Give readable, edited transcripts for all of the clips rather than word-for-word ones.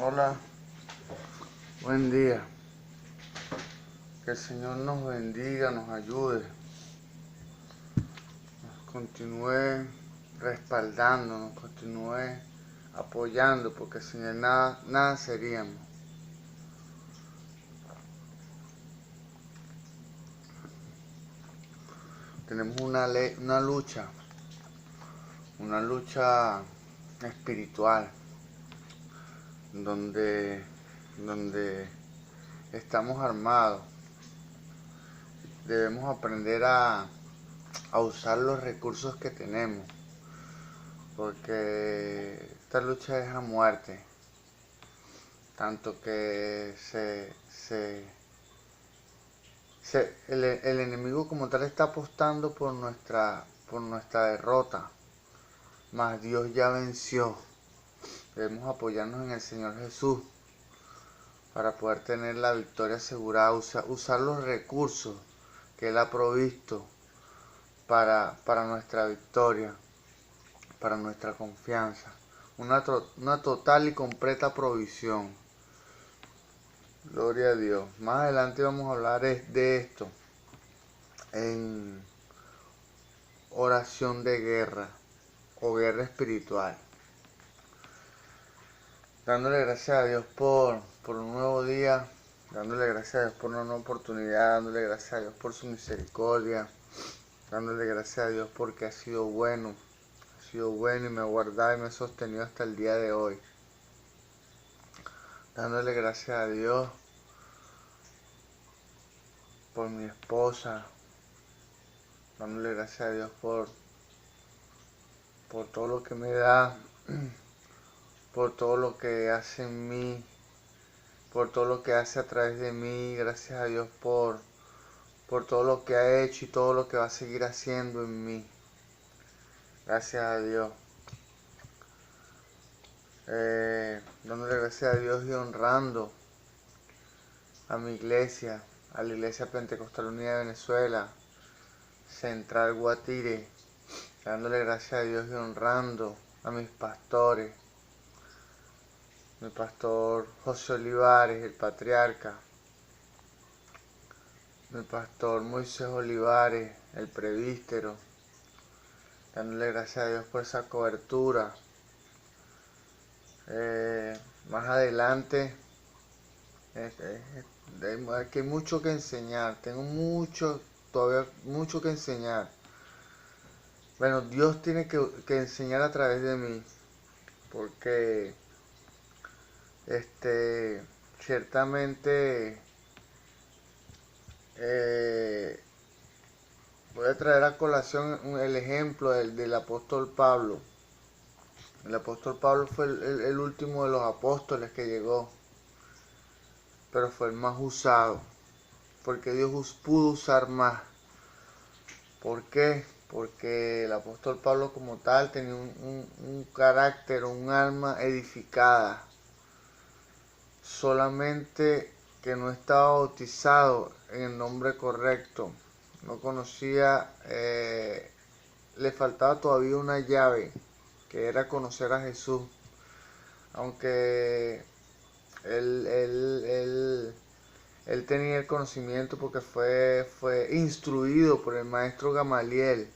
Hola, buen día. Que el Señor nos bendiga, nos ayude, nos continúe respaldando, nos continúe apoyando, porque sin Él nada seríamos. Tenemos una lucha espiritual, donde estamos armados. Debemos aprender a usar los recursos que tenemos, porque esta lucha es a muerte, tanto que el enemigo como tal está apostando por nuestra derrota, mas Dios ya venció. Debemos apoyarnos en el Señor Jesús para poder tener la victoria asegurada, usar los recursos que Él ha provisto para nuestra victoria, para nuestra confianza. Una total y completa provisión. Gloria a Dios. Más adelante vamos a hablar de esto en oración de guerra o guerra espiritual. Dándole gracias a Dios por un nuevo día, dándole gracias a Dios por una nueva oportunidad, dándole gracias a Dios por su misericordia, dándole gracias a Dios porque ha sido bueno y me ha guardado y me ha sostenido hasta el día de hoy. Dándole gracias a Dios por mi esposa, dándole gracias a Dios por todo lo que me da, por todo lo que hace en mí, por todo lo que hace a través de mí. Gracias a Dios por todo lo que ha hecho y todo lo que va a seguir haciendo en mí. Gracias a Dios. Dándole gracias a Dios y honrando a mi iglesia, a la Iglesia Pentecostal Unida de Venezuela, Central Guatire, dándole gracias a Dios y honrando a mis pastores, mi pastor José Olivares, el patriarca, mi pastor Moisés Olivares, el presbítero, dándole gracias a Dios por esa cobertura. Más adelante, aquí hay mucho que enseñar, todavía mucho que enseñar. Bueno, Dios tiene que enseñar a través de mí, porque ciertamente voy a traer a colación el ejemplo del apóstol Pablo. El apóstol Pablo fue el último de los apóstoles que llegó, pero fue el más usado, porque Dios pudo usar más. ¿Por qué? Porque el apóstol Pablo como tal tenía un carácter, un alma edificada, solamente que no estaba bautizado en el nombre correcto, no conocía, le faltaba todavía una llave, que era conocer a Jesús, aunque él tenía el conocimiento porque fue instruido por el maestro Gamaliel,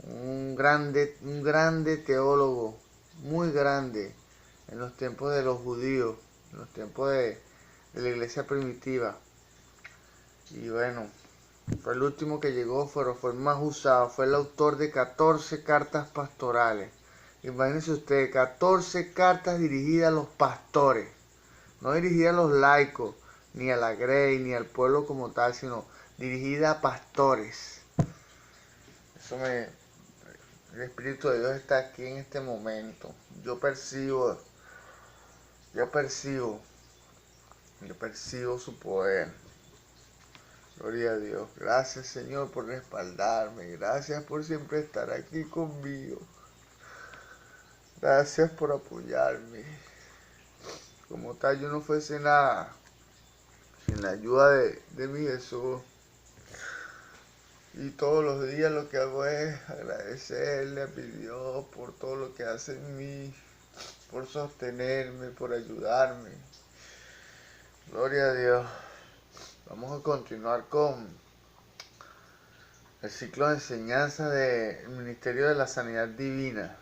un grande teólogo, muy grande en los tiempos de los judíos, en los tiempos de la iglesia primitiva. Y bueno, fue el último que llegó, pero fue el más usado, fue el autor de 14 cartas pastorales. Imagínense ustedes, 14 cartas dirigidas a los pastores, no dirigidas a los laicos, ni a la grey, ni al pueblo como tal, sino dirigida a pastores. El Espíritu de Dios está aquí en este momento. Yo percibo su poder. Gloria a Dios. Gracias, Señor, por respaldarme. Gracias por siempre estar aquí conmigo. Gracias por apoyarme. Como tal, yo no fuese nada sin la ayuda de mi Jesús. Y todos los días lo que hago es agradecerle a mi Dios por todo lo que hace en mí, por sostenerme, por ayudarme. Gloria a Dios. Vamos a continuar con el ciclo de enseñanza del Ministerio de la Sanidad Divina.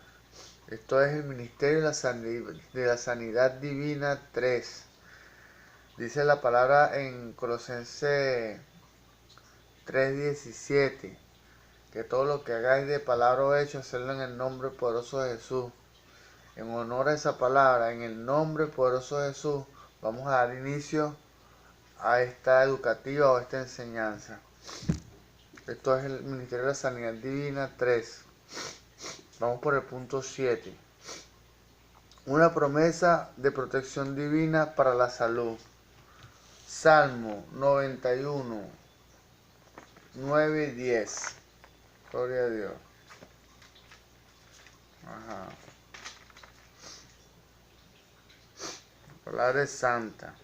Esto es el Ministerio de la Sanidad Divina 3. Dice la palabra en Colosenses 3:17, que todo lo que hagáis de palabra o hecho, hacerlo en el nombre poderoso de Jesús. En honor a esa palabra, en el nombre poderoso de Jesús, vamos a dar inicio a esta educativa o esta enseñanza. Esto es el Ministerio de la Sanidad Divina 3. Vamos por el punto 7. Una promesa de protección divina para la salud. Salmo 91, 9 y 10. Gloria a Dios. Ajá. La palabra es santa.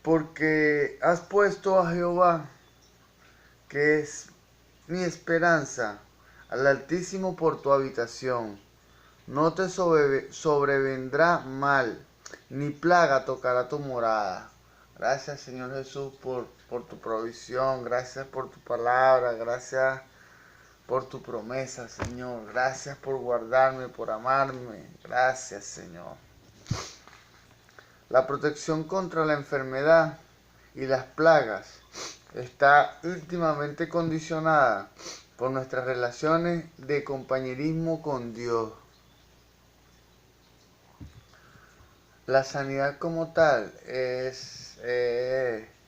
Porque has puesto a Jehová, que es mi esperanza, al Altísimo por tu habitación. No te sobrevendrá mal, ni plaga tocará tu morada. Gracias, Señor Jesús, por tu provisión. Gracias por tu palabra. Gracias por tu promesa, Señor. Gracias por guardarme, por amarme. Gracias, Señor. La protección contra la enfermedad y las plagas está íntimamente condicionada por nuestras relaciones de compañerismo con Dios. La sanidad como tal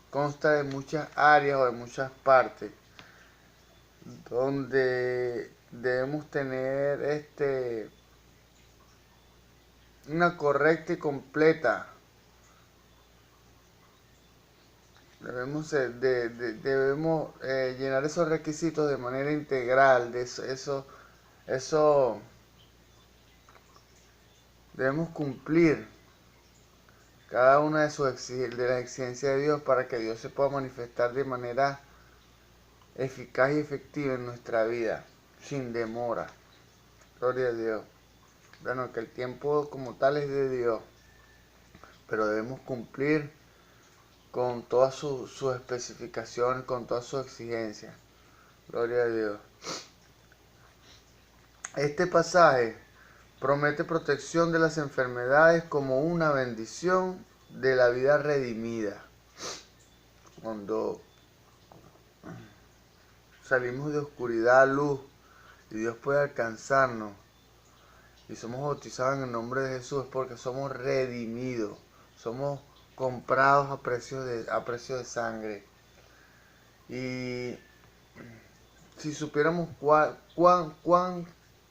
consta de muchas áreas o de muchas partes donde debemos tener una correcta y completa. Debemos llenar esos requisitos de manera integral. Eso debemos cumplir cada una de las exigencias de Dios para que Dios se pueda manifestar de manera eficaz y efectiva en nuestra vida, sin demora. Gloria a Dios. Bueno, que el tiempo como tal es de Dios, pero debemos cumplir con todas sus especificaciones, con todas sus exigencias. Gloria a Dios. Este pasaje promete protección de las enfermedades como una bendición de la vida redimida. Cuando salimos de oscuridad a luz y Dios puede alcanzarnos y somos bautizados en el nombre de Jesús, es porque somos redimidos, somos comprados a precio de sangre. Y si supiéramos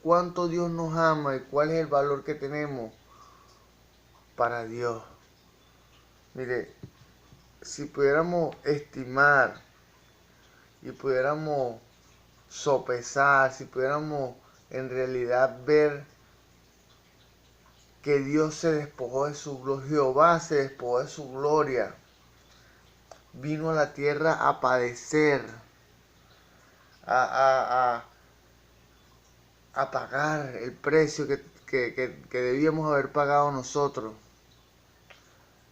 cuánto Dios nos ama y cuál es el valor que tenemos para Dios. Mire, si pudiéramos estimar y pudiéramos sopesar, si pudiéramos en realidad ver que Dios se despojó de su gloria, Jehová se despojó de su gloria, vino a la tierra a padecer, a pagar el precio que debíamos haber pagado nosotros.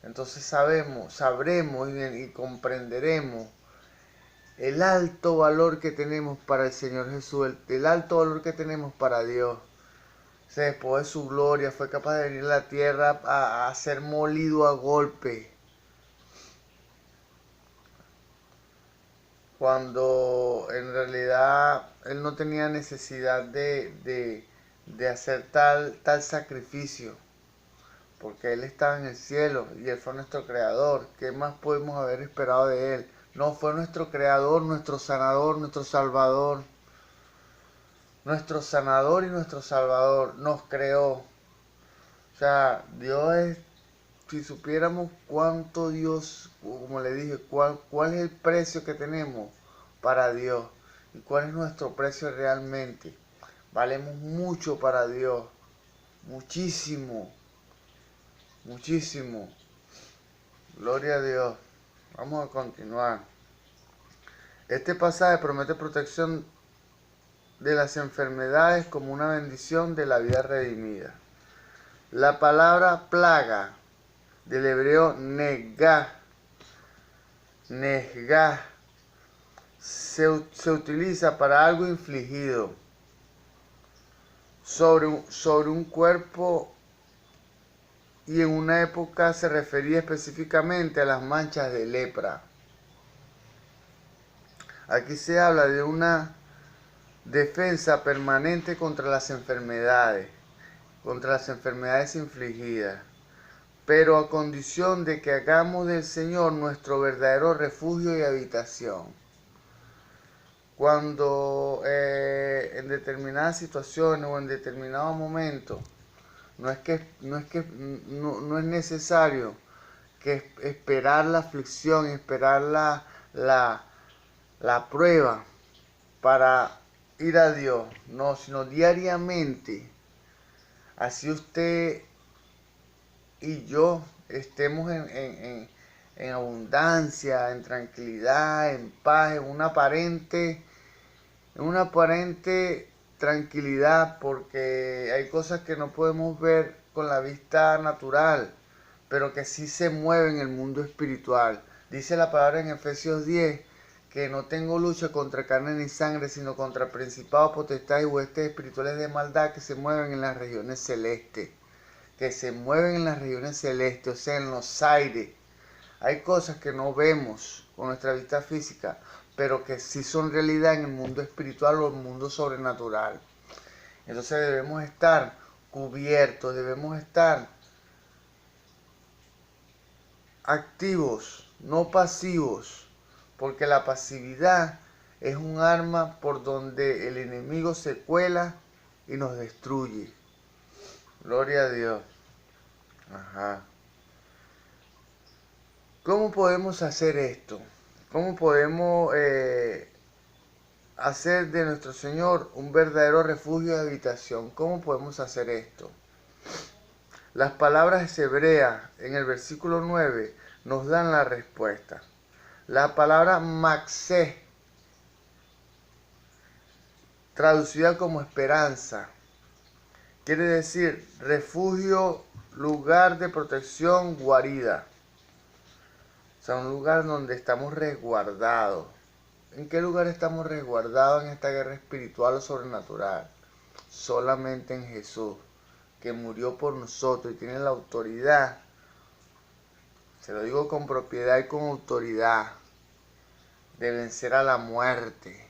Entonces sabremos y comprenderemos el alto valor que tenemos para el Señor Jesús, el alto valor que tenemos para Dios. Se despojó de su gloria, fue capaz de venir a la tierra a ser molido a golpe. Cuando en realidad Él no tenía necesidad de hacer tal sacrificio, porque Él estaba en el cielo y Él fue nuestro creador. ¿Qué más podemos haber esperado de Él? No, fue nuestro creador, nuestro sanador, nuestro salvador. Nuestro sanador y nuestro salvador nos creó. O sea, Dios es, si supiéramos cuánto Dios, como le dije, cuál es el precio que tenemos para Dios y cuál es nuestro precio realmente. Valemos mucho para Dios, muchísimo, muchísimo. Gloria a Dios. Vamos a continuar. Este pasaje promete protección de las enfermedades como una bendición de la vida redimida. La palabra plaga, del hebreo negá, se utiliza para algo infligido sobre un cuerpo, y en una época se refería específicamente a las manchas de lepra. Aquí se habla de una defensa permanente contra las enfermedades infligidas, pero a condición de que hagamos del Señor nuestro verdadero refugio y habitación. Cuando en determinadas situaciones o en determinados momentos no es necesario que esperar la aflicción, esperar la prueba para ir a Dios, no, sino diariamente. Así usted y yo estemos en abundancia, en tranquilidad, en paz, en una aparente tranquilidad, porque hay cosas que no podemos ver con la vista natural, pero que sí se mueven en el mundo espiritual. Dice la palabra en Efesios 10 que no tengo lucha contra carne ni sangre, sino contra principados, potestades y huestes espirituales de maldad que se mueven en las regiones celestes. O sea, en los aires. Hay cosas que no vemos con nuestra vista física, pero que sí son realidad en el mundo espiritual o el mundo sobrenatural. Entonces debemos estar cubiertos, debemos estar activos, no pasivos, porque la pasividad es un arma por donde el enemigo se cuela y nos destruye. Gloria a Dios. Ajá. ¿Cómo podemos hacer esto? ¿Cómo podemos hacer de nuestro Señor un verdadero refugio de habitación? ¿Cómo podemos hacer esto? Las palabras hebreas en el versículo 9 nos dan la respuesta. La palabra maxé, traducida como esperanza, quiere decir refugio, lugar de protección, guarida. O sea, un lugar donde estamos resguardados. ¿En qué lugar estamos resguardados en esta guerra espiritual o sobrenatural? Solamente en Jesús, que murió por nosotros y tiene la autoridad, se lo digo con propiedad y con autoridad, de vencer a la muerte.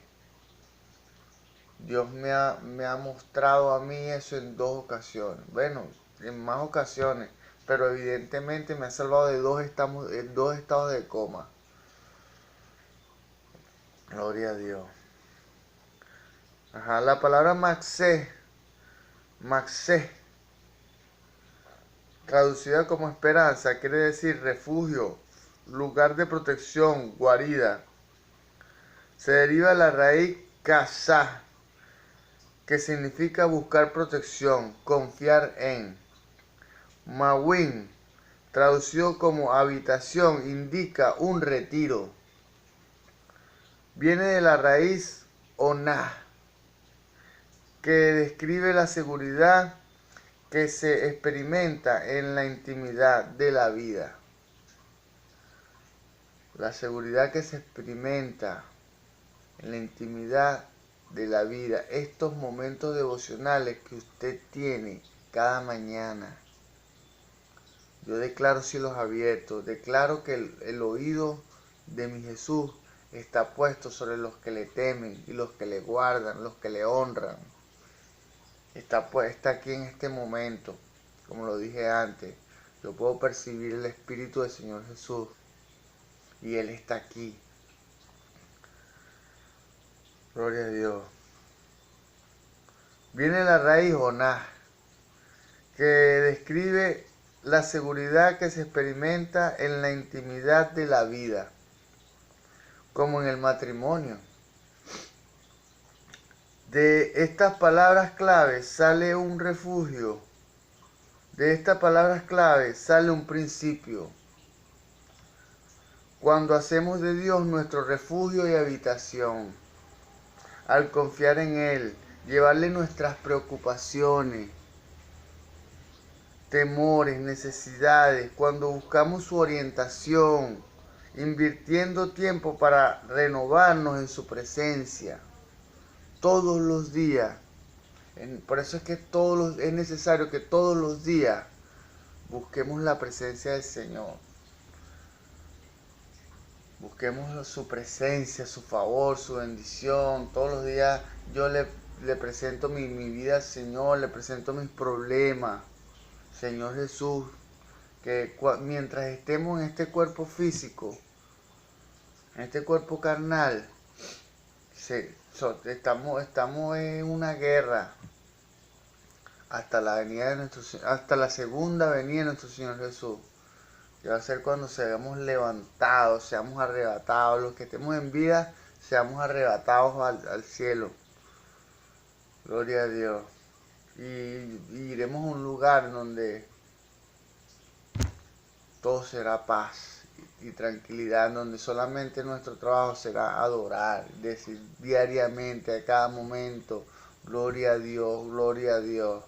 Dios me ha mostrado a mí eso en 2 ocasiones. Bueno, en más ocasiones, pero evidentemente me ha salvado de 2 estados de coma. Gloria a Dios. Ajá, la palabra maxé, traducida como esperanza, quiere decir refugio, lugar de protección, guarida. Se deriva de la raíz kasá, que significa buscar protección, confiar en. Mawin, traducido como habitación, indica un retiro. Viene de la raíz oná, que describe la seguridad que se experimenta en la intimidad de la vida. La seguridad que se experimenta en la intimidad de la vida. Estos momentos devocionales que usted tiene cada mañana. Yo declaro cielos abiertos. Declaro que el oído de mi Jesús está puesto sobre los que le temen y los que le guardan, los que le honran. Está aquí en este momento, como lo dije antes. Yo puedo percibir el Espíritu del Señor Jesús y Él está aquí. Gloria a Dios. Viene la raíz oná, que describe la seguridad que se experimenta en la intimidad de la vida, como en el matrimonio. De estas palabras claves sale un refugio. De estas palabras claves sale un principio. Cuando hacemos de Dios nuestro refugio y habitación, al confiar en Él, llevarle nuestras preocupaciones, temores, necesidades, cuando buscamos su orientación, invirtiendo tiempo para renovarnos en su presencia, todos los días. Por eso es que es necesario que todos los días busquemos la presencia del Señor. Busquemos su presencia, su favor, su bendición. Todos los días yo le presento mi vida al Señor, le presento mis problemas. Señor Jesús, que mientras estemos en este cuerpo físico, en este cuerpo carnal, estamos en una guerra hasta hasta la segunda venida de nuestro Señor Jesús. Que va a ser cuando seamos levantados, seamos arrebatados, los que estemos en vida, seamos arrebatados al cielo. Gloria a Dios. Y iremos a un lugar donde todo será paz y tranquilidad, donde solamente nuestro trabajo será adorar, decir diariamente, a cada momento, gloria a Dios,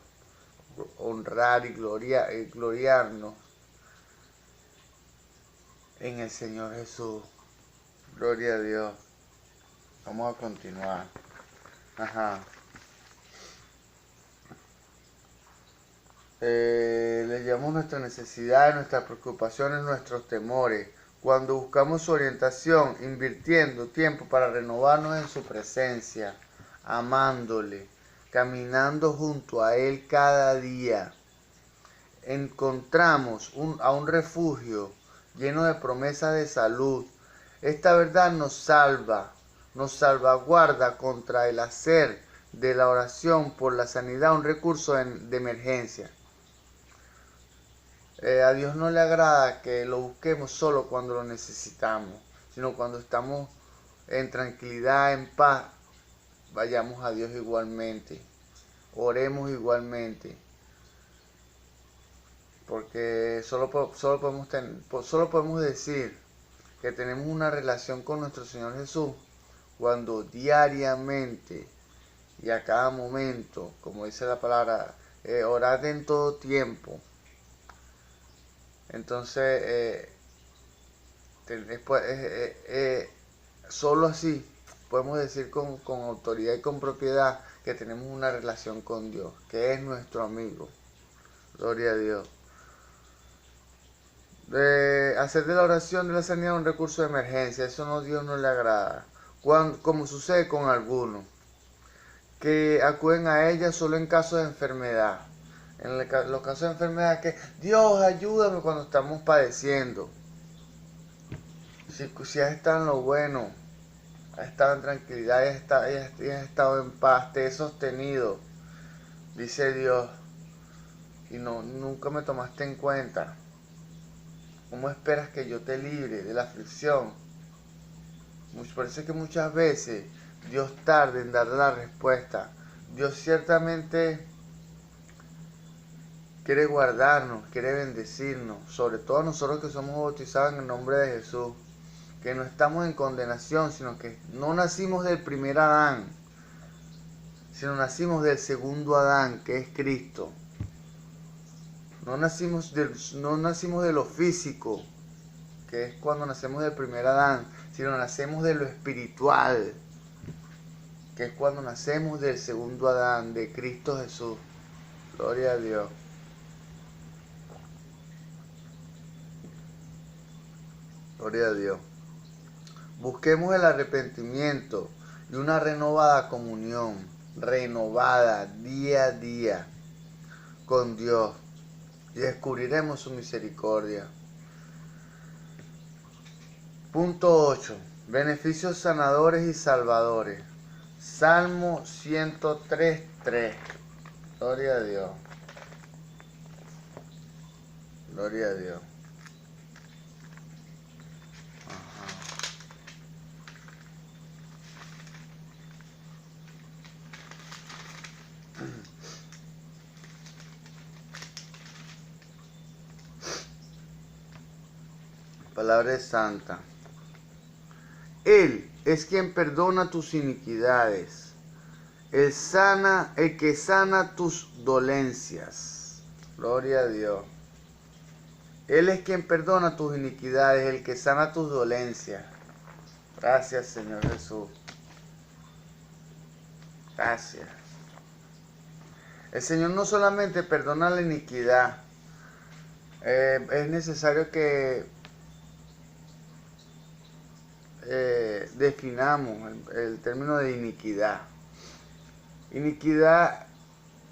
honrar y gloriarnos en el Señor Jesús. Gloria a Dios. Vamos a continuar. Le llamamos nuestras necesidades, nuestras preocupaciones, nuestros temores. Cuando buscamos su orientación, invirtiendo tiempo para renovarnos en su presencia, amándole, caminando junto a Él cada día, encontramos a un refugio lleno de promesas de salud. Esta verdad nos salvaguarda contra el hacer de la oración por la sanidad un recurso de emergencia. A Dios no le agrada que lo busquemos solo cuando lo necesitamos, sino cuando estamos en tranquilidad, en paz, vayamos a Dios igualmente, oremos igualmente, porque solo podemos decir que tenemos una relación con nuestro Señor Jesús cuando diariamente y a cada momento, como dice la palabra, orad en todo tiempo. Entonces, solo así podemos decir con autoridad y con propiedad que tenemos una relación con Dios, que es nuestro amigo. Gloria a Dios. Hacer de la oración de la sanidad un recurso de emergencia, eso Dios no le agrada. Como sucede con algunos, que acuden a ella solo en caso de enfermedad. En los casos de enfermedad, que Dios ayúdame cuando estamos padeciendo. Si has estado en lo bueno, has estado en tranquilidad, has estado en paz, te he sostenido, dice Dios, y nunca me tomaste en cuenta. ¿Cómo esperas que yo te libre de la aflicción? Parece que muchas veces Dios tarda en dar la respuesta. Dios ciertamente quiere guardarnos, quiere bendecirnos, sobre todo nosotros que somos bautizados en el nombre de Jesús, que no estamos en condenación, sino que no nacimos del primer Adán, sino nacimos del segundo Adán, que es Cristo. No nacimos de lo físico, que es cuando nacemos del primer Adán, sino nacemos de lo espiritual, que es cuando nacemos del segundo Adán, de Cristo Jesús. Gloria a Dios. Gloria a Dios. Busquemos el arrepentimiento y una renovada comunión, renovada día a día con Dios, y descubriremos su misericordia. Punto 8. Beneficios sanadores y salvadores. Salmo 103:3. Gloria a Dios. Gloria a Dios. Palabra santa. Él es quien perdona tus iniquidades. el que sana tus dolencias. Gloria a Dios. Él es quien perdona tus iniquidades, el que sana tus dolencias. Gracias, Señor Jesús. Gracias. El Señor no solamente perdona la iniquidad, es necesario que definamos el término de iniquidad. Iniquidad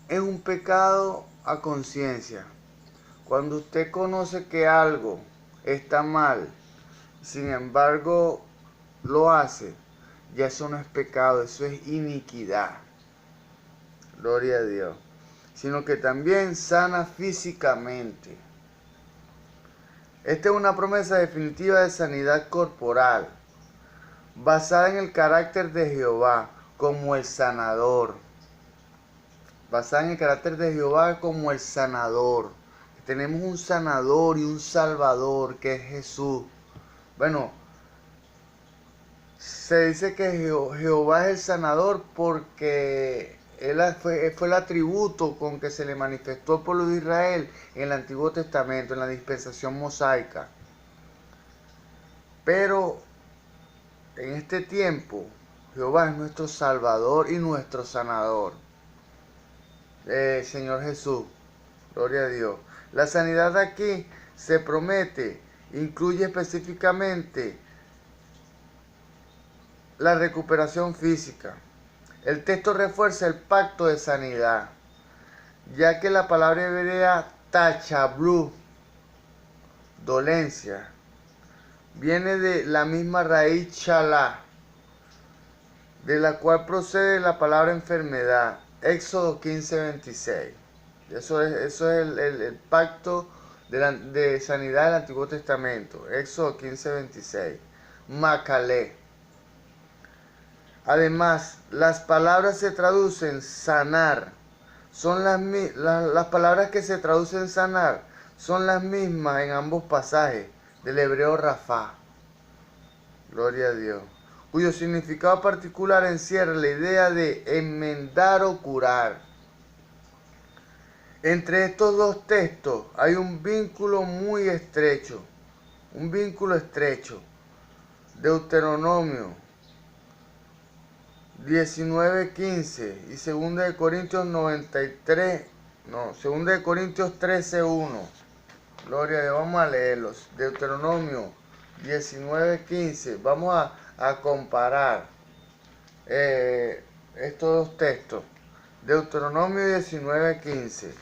es un pecado a conciencia. Cuando usted conoce que algo está mal, sin embargo lo hace, ya eso no es pecado, eso es iniquidad. Gloria a Dios. Sino que también sana físicamente. Esta es una promesa definitiva de sanidad corporal, basada en el carácter de Jehová como el sanador. Basada en el carácter de Jehová como el sanador. Tenemos un sanador y un salvador que es Jesús. Bueno, se dice que Jehová es el sanador porque él fue el atributo con que se le manifestó al pueblo de Israel en el Antiguo Testamento, en la dispensación mosaica. Pero en este tiempo, Jehová es nuestro salvador y nuestro sanador. Señor Jesús, gloria a Dios. La sanidad aquí se promete, incluye específicamente la recuperación física. El texto refuerza el pacto de sanidad, ya que la palabra hebrea tachablu, dolencia, viene de la misma raíz chalá, de la cual procede la palabra enfermedad. Éxodo 15:26. Eso es el pacto de sanidad del Antiguo Testamento. Éxodo 15:26. Macalé. Además, las palabras se traducen sanar. Son las palabras que se traducen sanar son las mismas en ambos pasajes del hebreo Rafá. Gloria a Dios. Cuyo significado particular encierra la idea de enmendar o curar. Entre estos dos textos hay un vínculo muy estrecho. Un vínculo estrecho. Deuteronomio 19:15 y 2 de Corintios 13:1. Gloria a Dios, vamos a leerlos. Deuteronomio 19:15. Vamos a comparar estos dos textos. Deuteronomio 19:15.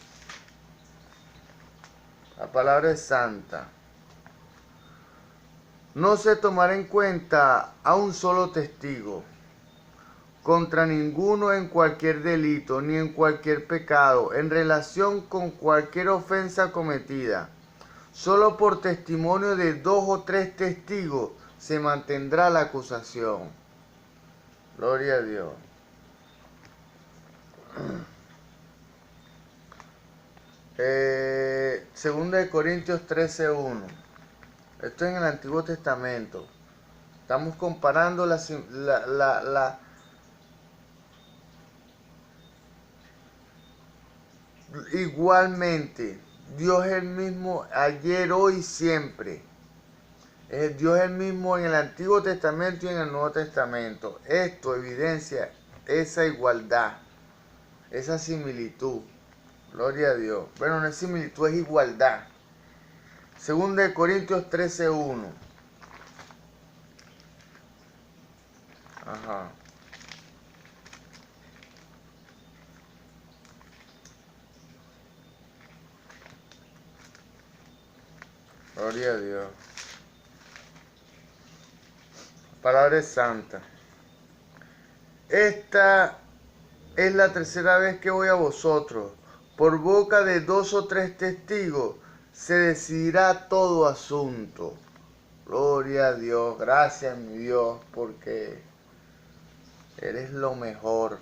La palabra es santa. No se tomará en cuenta a un solo testigo contra ninguno en cualquier delito ni en cualquier pecado en relación con cualquier ofensa cometida. Solo por testimonio de 2 o 3 testigos se mantendrá la acusación. Gloria a Dios. Segunda de Corintios 13:1. Esto es en el Antiguo Testamento. Estamos comparando igualmente, Dios es el mismo ayer, hoy y siempre. Dios es el mismo en el Antiguo Testamento y en el Nuevo Testamento. Esto evidencia esa igualdad, esa similitud. Gloria a Dios. Bueno, no es similitud, es igualdad. Segunda de Corintios 13:1. Ajá. Gloria a Dios. Palabra es santa. Esta es la tercera vez que voy a vosotros. Por boca de 2 o 3 testigos se decidirá todo asunto. Gloria a Dios. Gracias, mi Dios, porque eres lo mejor.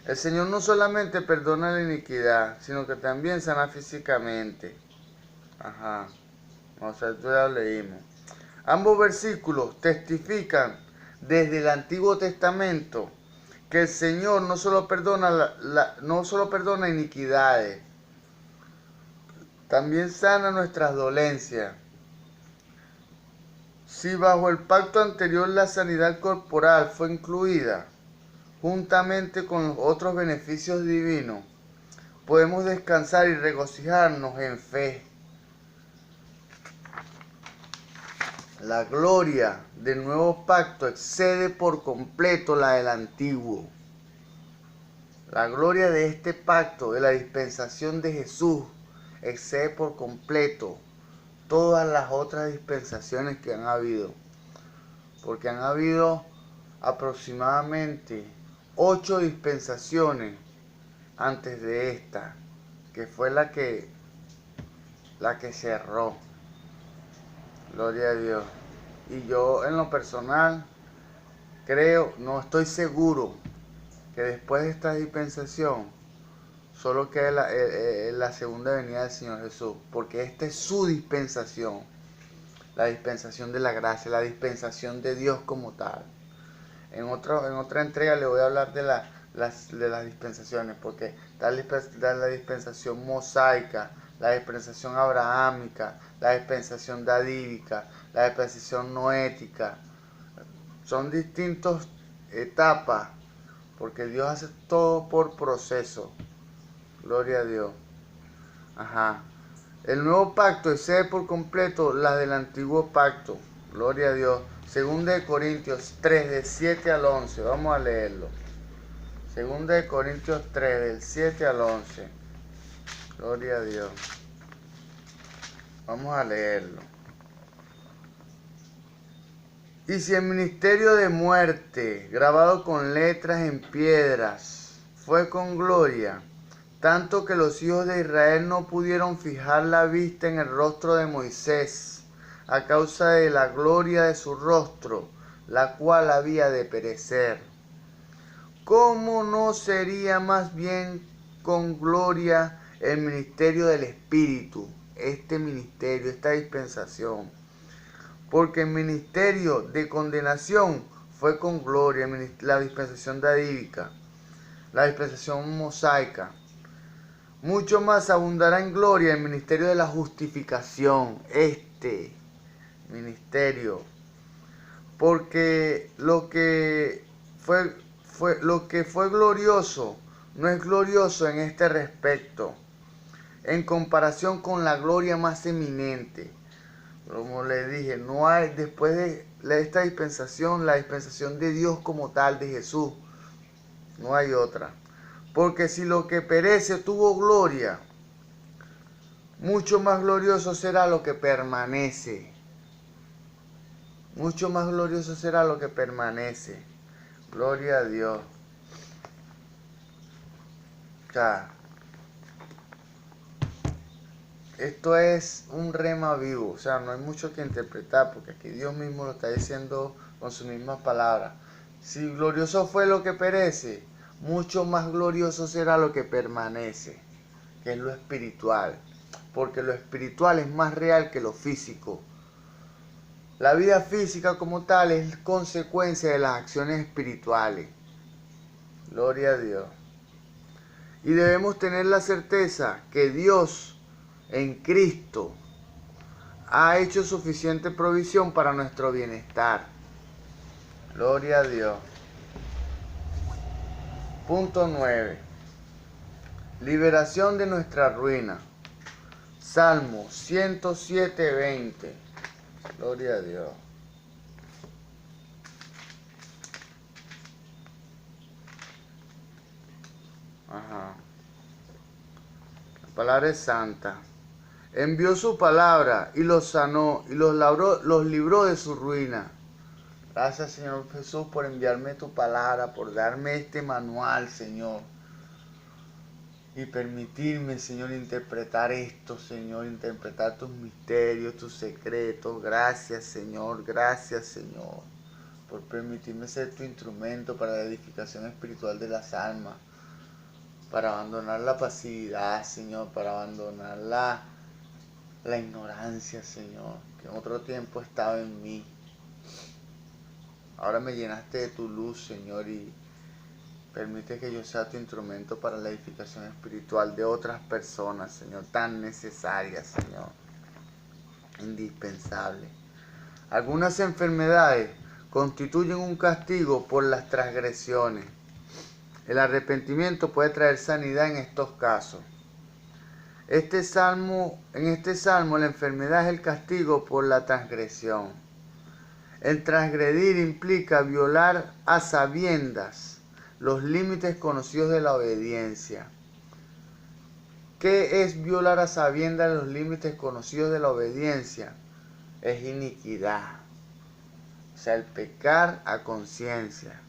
El Señor no solamente perdona la iniquidad, sino que también sana físicamente. Ajá. O sea, esto ya lo leímos. Ambos versículos testifican desde el Antiguo Testamento que el Señor no solo perdona, no solo perdona iniquidades, también sana nuestras dolencias. Si bajo el pacto anterior la sanidad corporal fue incluida, juntamente con los otros beneficios divinos, podemos descansar y regocijarnos en fe. La gloria del nuevo pacto excede por completo la del antiguo. La gloria de este pacto, de la dispensación de Jesús, excede por completo todas las otras dispensaciones que han habido. Porque han habido aproximadamente 8 dispensaciones antes de esta, que fue la que cerró. Gloria a Dios. Y yo en lo personal creo, no estoy seguro, que después de esta dispensación solo queda la segunda venida del Señor Jesús, porque esta es su dispensación, la dispensación de la gracia, la dispensación de Dios como tal. En otra entrega le voy a hablar de las dispensaciones, porque está la dispensación mosaica, la dispensación abrahámica, la dispensación davídica, la dispensación noética. Son distintas etapas, porque Dios hace todo por proceso. Gloria a Dios. Ajá. El nuevo pacto excede por completo la del antiguo pacto. Gloria a Dios. Segunda de Corintios 3, del 7 al 11. Vamos a leerlo. Segunda de Corintios 3, del 7 al 11. Gloria a Dios. Vamos a leerlo. Y si el ministerio de muerte, grabado con letras en piedras, fue con gloria, tanto que los hijos de Israel no pudieron fijar la vista en el rostro de Moisés, a causa de la gloria de su rostro, la cual había de perecer. ¿Cómo no sería más bien con gloria el ministerio del Espíritu? Este ministerio, esta dispensación. Porque el ministerio de condenación fue con gloria, la dispensación davídica, la dispensación mosaica. Mucho más abundará en gloria el ministerio de la justificación, este ministerio. Porque lo que fue glorioso no es glorioso en este respecto, en comparación con la gloria más eminente. Como le dije, no hay, después de esta dispensación, la dispensación de Dios como tal, de Jesús, no hay otra. Porque si lo que perece tuvo gloria, mucho más glorioso será lo que permanece. Mucho más glorioso será lo que permanece. Gloria a Dios. O sea, esto es un rema vivo, o sea, no hay mucho que interpretar, porque aquí Dios mismo lo está diciendo con sus mismas palabras. Si glorioso fue lo que perece, mucho más glorioso será lo que permanece, que es lo espiritual, porque lo espiritual es más real que lo físico. La vida física como tal es consecuencia de las acciones espirituales. Gloria a Dios. Y debemos tener la certeza que Dios en Cristo ha hecho suficiente provisión para nuestro bienestar. Gloria a Dios. Punto 9. Liberación de nuestra ruina. Salmo 107:20. Gloria a Dios. Ajá. La palabra es santa. Envió su palabra y los sanó y los libró de su ruina. Gracias, Señor Jesús, por enviarme tu palabra, por darme este manual, Señor. Y permitirme, Señor, interpretar esto, Señor, interpretar tus misterios, tus secretos. Gracias, Señor, por permitirme ser tu instrumento para la edificación espiritual de las almas, para abandonar la pasividad, Señor, para abandonar la ignorancia, Señor, que en otro tiempo estaba en mí. Ahora me llenaste de tu luz, Señor, y Permite que yo sea tu instrumento para la edificación espiritual de otras personas, Señor, tan necesarias, Señor, indispensable. Algunas enfermedades constituyen un castigo por las transgresiones. El arrepentimiento puede traer sanidad en estos casos. En este salmo la enfermedad es el castigo por la transgresión. El transgredir implica violar a sabiendas los límites conocidos de la obediencia. ¿Qué es violar a sabiendas los límites conocidos de la obediencia? Es iniquidad, o sea, el pecar a conciencia.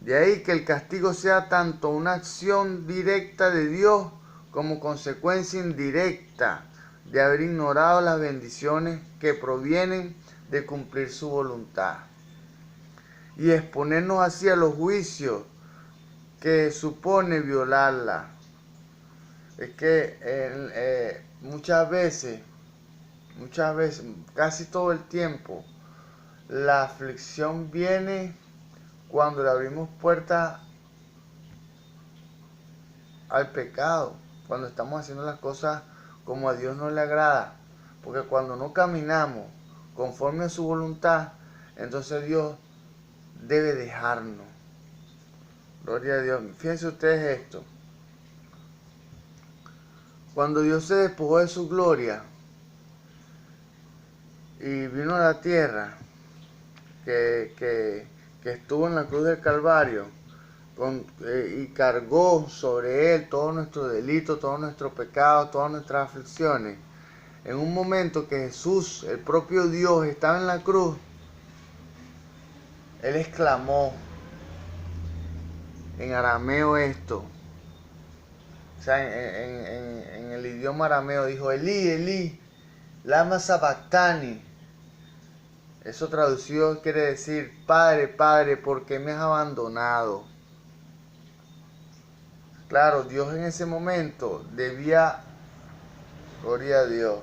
De ahí que el castigo sea tanto una acción directa de Dios como consecuencia indirecta de haber ignorado las bendiciones que provienen de cumplir su voluntad. Y exponernos así a los juicios que supone violarla. Es que muchas veces, casi todo el tiempo, la aflicción viene cuando le abrimos puertas al pecado, cuando estamos haciendo las cosas como a Dios no le agrada. Porque cuando no caminamos conforme a su voluntad, entonces Dios debe dejarnos. Gloria a Dios. Fíjense ustedes esto. Cuando Dios se despojó de su gloria y vino a la tierra, que estuvo en la cruz del Calvario, y cargó sobre él todo nuestro delito, todo nuestro pecado, todas nuestras aflicciones. En un momento que Jesús, el propio Dios, estaba en la cruz, él exclamó en arameo esto. O sea, en el idioma arameo dijo: Elí, Elí, lama sabactani. Eso traducido quiere decir: Padre, Padre, ¿por qué me has abandonado? Claro, Dios en ese momento debía, gloria a Dios,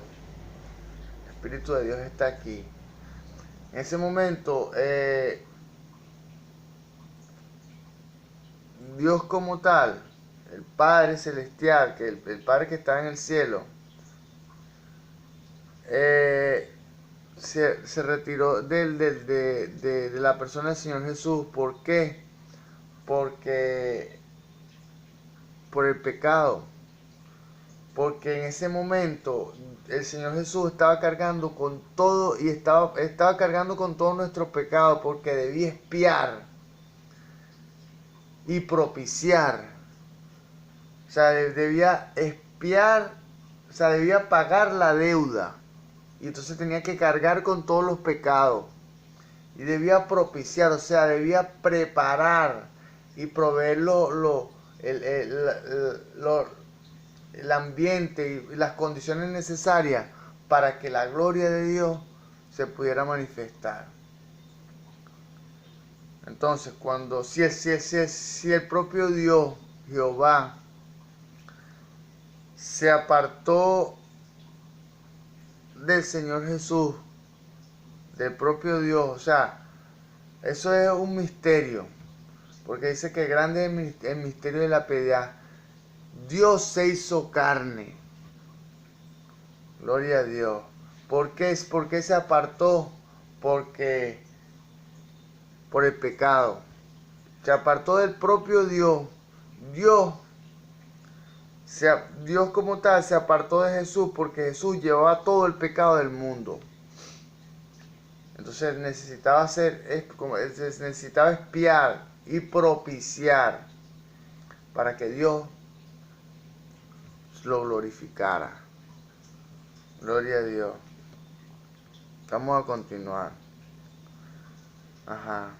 el Espíritu de Dios está aquí. En ese momento, Dios como tal, el Padre Celestial, que el Padre que está en el cielo, se retiró de la persona del Señor Jesús. ¿Por qué? Porque por el pecado. Porque en ese momento el Señor Jesús estaba cargando con todo y estaba cargando con todo nuestro pecado, porque debía expiar y propiciar. O sea, debía expiar, o sea, debía pagar la deuda. Y entonces tenía que cargar con todos los pecados. Y debía propiciar, o sea, debía preparar y proveer el ambiente y las condiciones necesarias para que la gloria de Dios se pudiera manifestar. Entonces, si el propio Dios, Jehová, se apartó del Señor Jesús, del propio Dios, o sea, eso es un misterio, porque dice que grande es el misterio de la piedad. Dios se hizo carne. Gloria a Dios. ¿Por qué se apartó? Porque por el pecado. Se apartó del propio Dios. Dios como tal se apartó de Jesús porque Jesús llevaba todo el pecado del mundo. Entonces necesitaba expiar y propiciar para que Dios lo glorificara. Gloria a Dios. Vamos a continuar. Ajá.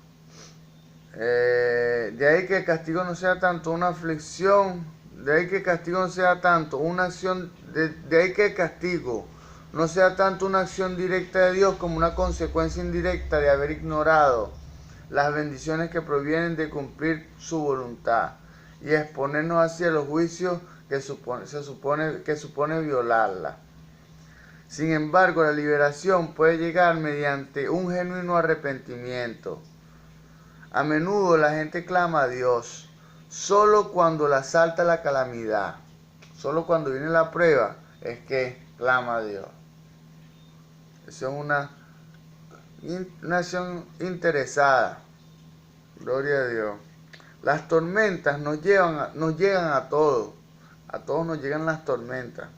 De ahí que el castigo no sea tanto una aflicción, de ahí que el castigo no sea tanto una acción, de ahí que el castigo no sea tanto una acción directa de Dios como una consecuencia indirecta de haber ignorado las bendiciones que provienen de cumplir su voluntad y exponernos así a los juicios que supone violarla. Sin embargo, la liberación puede llegar mediante un genuino arrepentimiento. A menudo la gente clama a Dios solo cuando le asalta la calamidad. Solo cuando viene la prueba es que clama a Dios. Eso es una acción interesada. Gloria a Dios. Las tormentas nos llegan a todos. A todos nos llegan las tormentas.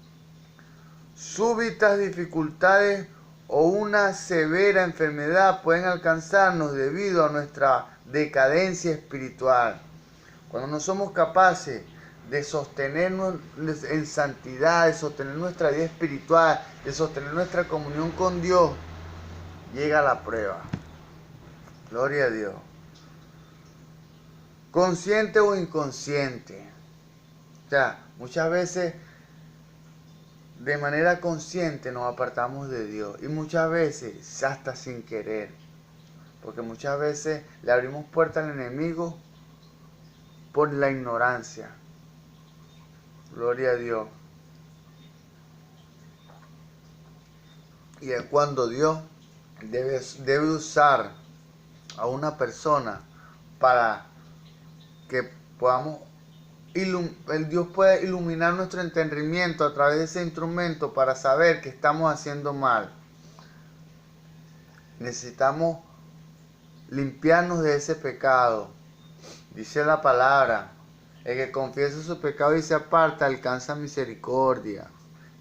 Súbitas dificultades o una severa enfermedad pueden alcanzarnos debido a nuestra decadencia espiritual. Cuando no somos capaces de sostenernos en santidad, de sostener nuestra vida espiritual, de sostener nuestra comunión con Dios, llega la prueba. Gloria a Dios. Consciente o inconsciente. O sea, muchas veces de manera consciente nos apartamos de Dios y muchas veces hasta sin querer, porque muchas veces le abrimos puerta al enemigo por la ignorancia. Gloria a Dios. Y es cuando Dios debe usar a una persona para que podamos Dios puede iluminar nuestro entendimiento a través de ese instrumento para saber que estamos haciendo mal. Necesitamos limpiarnos de ese pecado. Dice la palabra, el que confiesa su pecado y se aparta alcanza misericordia.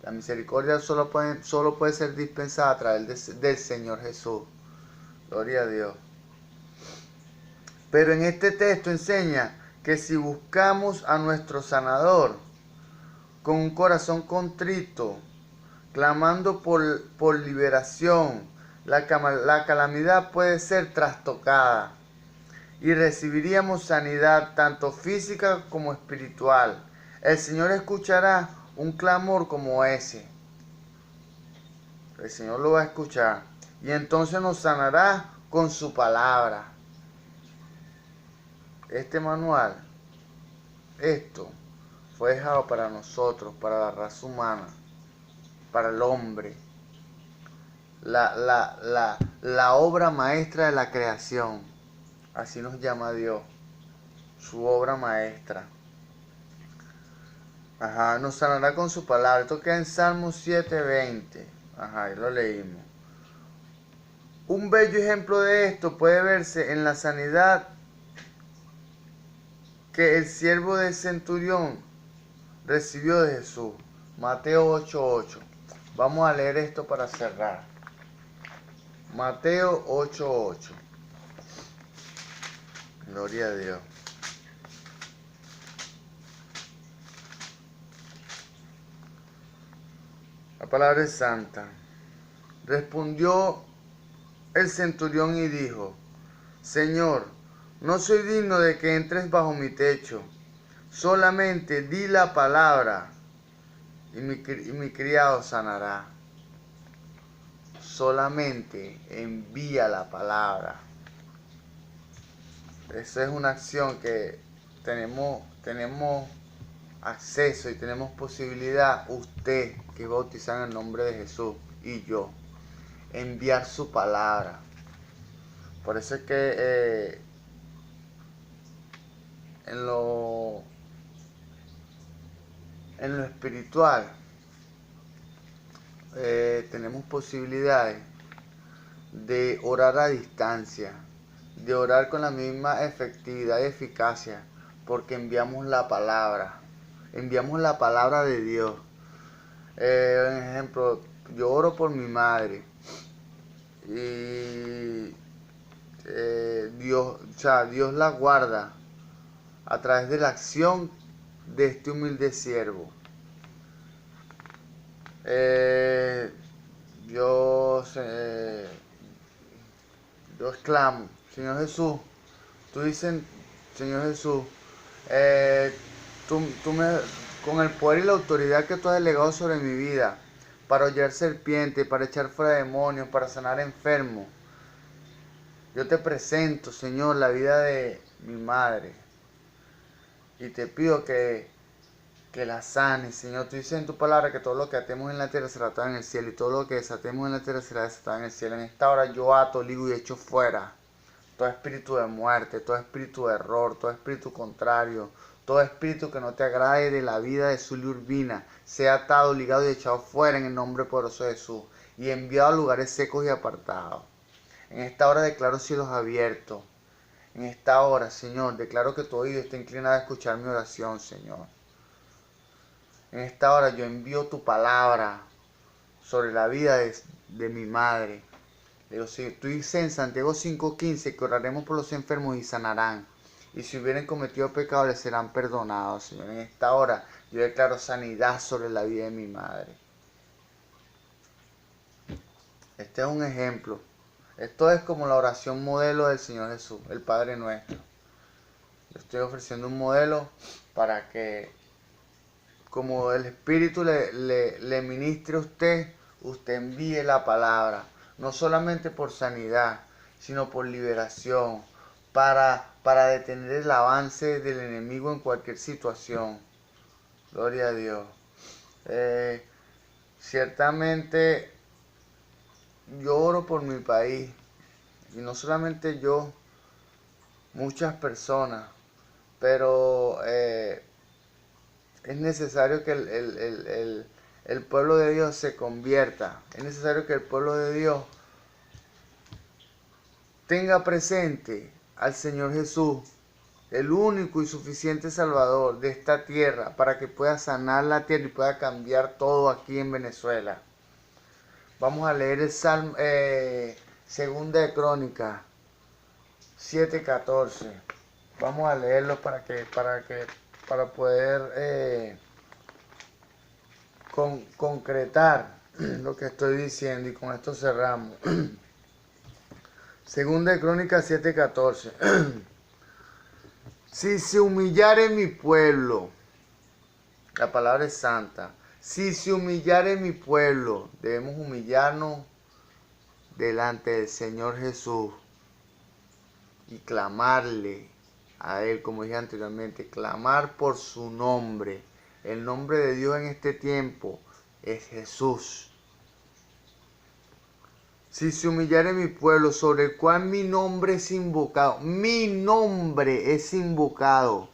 La misericordia solo puede ser dispensada a través del Señor Jesús. Gloria a Dios. Pero en este texto enseña que si buscamos a nuestro sanador con un corazón contrito, clamando por liberación, la calamidad puede ser trastocada y recibiríamos sanidad tanto física como espiritual. El Señor escuchará un clamor como ese. El Señor lo va a escuchar y entonces nos sanará con su palabra. Este manual, esto fue dejado para nosotros, para la raza humana, para el hombre. La obra maestra de la creación. Así nos llama Dios. Su obra maestra. Ajá, nos sanará con su palabra. Esto queda en Salmo 7:20. Ajá, ahí lo leímos. Un bello ejemplo de esto puede verse en la sanidad que el siervo del centurión recibió de Jesús. Mateo 8:8. Vamos a leer esto para cerrar. Mateo 8:8. Gloria a Dios. La palabra es santa. Respondió el centurión y dijo: Señor, no soy digno de que entres bajo mi techo. Solamente di la palabra y mi criado sanará. Solamente envía la palabra. Esa es una acción que tenemos acceso y tenemos posibilidad, usted que es bautizado en el nombre de Jesús y yo, enviar su palabra. Por eso es que en lo espiritual tenemos posibilidades de orar a distancia, de orar con la misma efectividad y eficacia, porque enviamos la palabra de Dios. Un ejemplo, yo oro por mi madre y Dios la guarda a través de la acción de este humilde siervo. Yo exclamo, Señor Jesús, tú dices, Señor Jesús, con el poder y la autoridad que tú has delegado sobre mi vida, para hollar serpientes, para echar fuera demonios, para sanar enfermos, yo te presento, Señor, la vida de mi madre. Y te pido que la sanes, Señor. Tú dices en tu palabra que todo lo que atemos en la tierra será atado en el cielo, y todo lo que desatemos en la tierra será desatado en el cielo. En esta hora yo ato, ligo y echo fuera todo espíritu de muerte, todo espíritu de error, todo espíritu contrario, todo espíritu que no te agrade de la vida de Zulia Urbina, sea atado, ligado y echado fuera en el nombre poderoso de Jesús y enviado a lugares secos y apartados. En esta hora declaro cielos abiertos. En esta hora, Señor, declaro que tu oído está inclinado a escuchar mi oración, Señor. En esta hora yo envío tu palabra sobre la vida de mi madre. Digo, si tú dices en Santiago 5:15 que oraremos por los enfermos y sanarán. Y si hubieran cometido pecado les serán perdonados, Señor. En esta hora yo declaro sanidad sobre la vida de mi madre. Este es un ejemplo. Esto es como la oración modelo del Señor Jesús, el Padre Nuestro. Yo estoy ofreciendo un modelo para que, como el Espíritu le ministre a usted, usted envíe la palabra. No solamente por sanidad, sino por liberación, para detener el avance del enemigo en cualquier situación. Gloria a Dios. Ciertamente yo oro por mi país, y no solamente yo, muchas personas, pero es necesario que el pueblo de Dios se convierta, es necesario que el pueblo de Dios tenga presente al Señor Jesús, el único y suficiente Salvador de esta tierra, para que pueda sanar la tierra y pueda cambiar todo aquí en Venezuela. Vamos a leer el Salmo, Segunda de Crónicas 7:14. Vamos a leerlo para poder concretar lo que estoy diciendo, y con esto cerramos. Segunda de Crónicas 7:14. Si se humillare mi pueblo, la palabra es santa. Si se humillare mi pueblo, debemos humillarnos delante del Señor Jesús y clamarle a Él, como dije anteriormente, clamar por su nombre. El nombre de Dios en este tiempo es Jesús. Si se humillare mi pueblo, sobre el cual mi nombre es invocado. Mi nombre es invocado.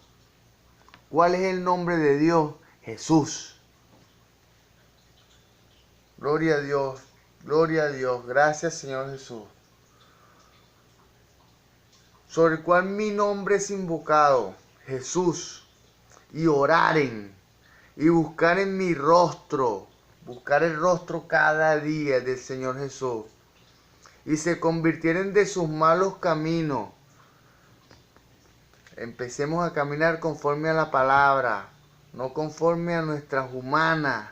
¿Cuál es el nombre de Dios? Jesús. Gloria a Dios, gloria a Dios. Gracias, Señor Jesús. Sobre el cual mi nombre es invocado, Jesús, y oraren, y buscaren mi rostro, buscar el rostro cada día del Señor Jesús, y se convirtieren de sus malos caminos. Empecemos a caminar conforme a la palabra, no conforme a nuestra humana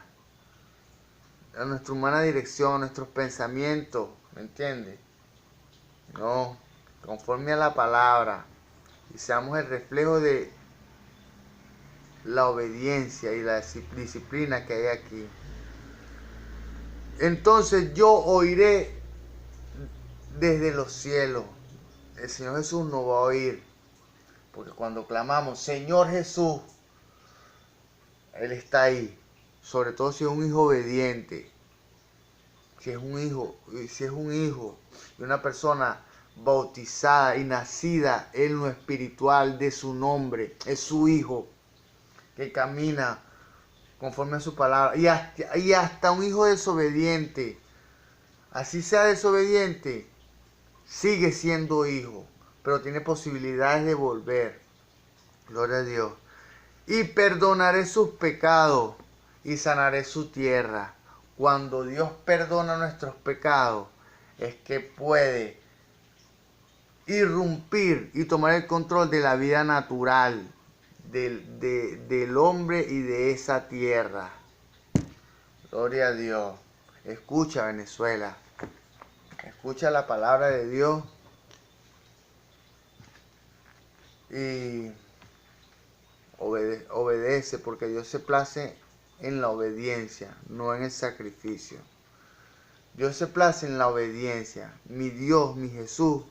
dirección, a nuestros pensamientos, ¿me entiendes? No, conforme a la palabra, y seamos el reflejo de la obediencia y la disciplina que hay aquí. Entonces yo oiré desde los cielos. El Señor Jesús nos va a oír, porque cuando clamamos Señor Jesús, Él está ahí. Sobre todo si es un hijo obediente, si es un hijo y una persona bautizada y nacida en lo espiritual de su nombre, es su hijo que camina conforme a su palabra, y hasta un hijo desobediente, así sea desobediente, sigue siendo hijo, pero tiene posibilidades de volver. Gloria a Dios. Y perdonaré sus pecados y sanaré su tierra. Cuando Dios perdona nuestros pecados, es que puede irrumpir y tomar el control de la vida natural del hombre y de esa tierra. Gloria a Dios. Escucha, Venezuela. Escucha la palabra de Dios y obedece, porque Dios se place en la obediencia, no en el sacrificio. Dios se place en la obediencia. Mi Dios, mi Jesús,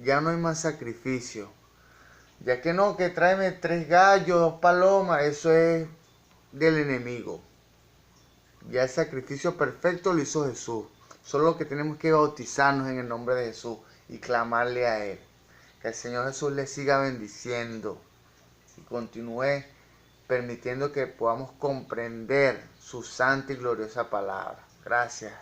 ya no hay más sacrificio. Ya que no, que tráeme 3 gallos, 2 palomas, eso es del enemigo. Ya el sacrificio perfecto lo hizo Jesús. Solo que tenemos que bautizarnos en el nombre de Jesús y clamarle a Él. Que el Señor Jesús le siga bendiciendo y continúe permitiendo que podamos comprender su santa y gloriosa palabra. Gracias.